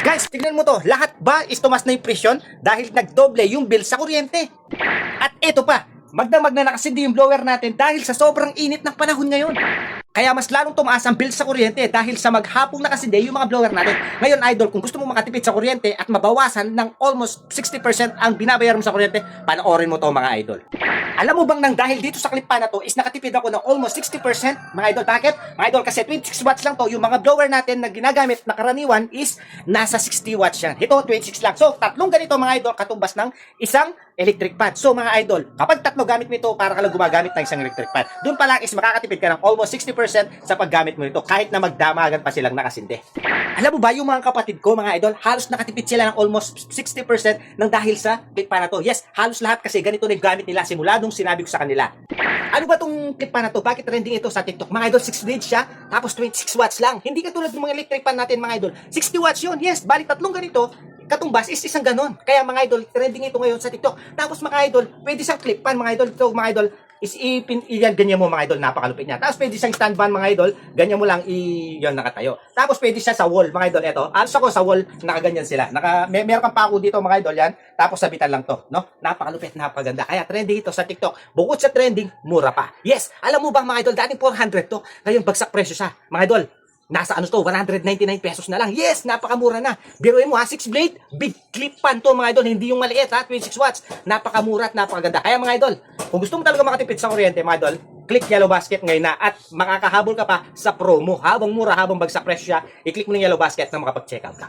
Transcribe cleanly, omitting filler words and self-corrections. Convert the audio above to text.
Guys, tignan mo to. Lahat ba is tumas na yung presyon dahil nagdoble yung bill sa kuryente? At ito pa, magdamag na nakasindi yung blower natin dahil sa sobrang init ng panahon ngayon. Kaya mas lalong tumaas ang bill sa kuryente dahil sa maghapong nakasindi yung mga blower natin. Ngayon, idol, kung gusto mo makatipid sa kuryente at mabawasan ng almost 60% ang binabayaran mo sa kuryente, panoorin mo to mga idol. Alam mo bang nang dahil dito sa clip pa na to is nakatipid ako ng almost 60% mga idol? Bakit? Mga idol, kasi 26 watts lang to. Yung mga blower natin na ginagamit na karaniwan is nasa 60 watts yan. Ito, 26 lang. So, tatlong ganito mga idol, katumbas ng isang electric fan. So mga idol, kapag tatlo gamit mo ito, para ka lang gumagamit ng isang electric fan. Doon pa lang is makakatipid ka ng almost 60% sa paggamit mo nito kahit na magdamagan pa silang nakasindi. Alam mo ba, yung mga kapatid ko, mga idol, halos nakatipid sila ng almost 60% ng dahil sa clip pan na to. Yes, halos lahat kasi ganito na yung gamit nila simula nung sinabi ko sa kanila. Ano ba tong clip pan na to? Bakit trending ito sa TikTok? Mga idol, 6 blades siya, tapos 26 watts lang. Hindi katulad ng mga electric fan natin, mga idol. 60 watts yun, yes, balik tatlong ganito, katumbas is isang ganon. Kaya mga idol, trending ito ngayon sa TikTok. Tapos mga idol, pwede siyang clip pan, mga idol. Ito mga idol, is iyan, ganyan mo mga idol, napakalupit niya. Tapos pwede siyang stand fan mga idol, ganyan mo lang yan nakatayo. Tapos pwede siya sa wall mga idol, eto. Alos ako sa wall, nakaganyan sila. Meron kang pako dito mga idol yan, tapos sabitan lang to, no? Napakalupit, napakaganda. Kaya trending ito sa TikTok. Bukod sa trending, mura pa. Yes, alam mo ba mga idol, dating 400 to, ngayon bagsak presyo siya. Mga idol, nasa ano to, 199 pesos na lang. Yes, napakamura na. Biruin mo ha, 6 blade, big clip pan to mga idol, hindi yung maliit ha, 26 watts. Napakamura at napakaganda. Kaya mga idol, kung gusto mo talaga makatipid sa kuryente mga idol, click Yellow Basket ngayon na at makakahabol ka pa sa promo. Habang mura, habang bagsak presyo siya, i-click mo ng Yellow Basket na makapag-check out ka.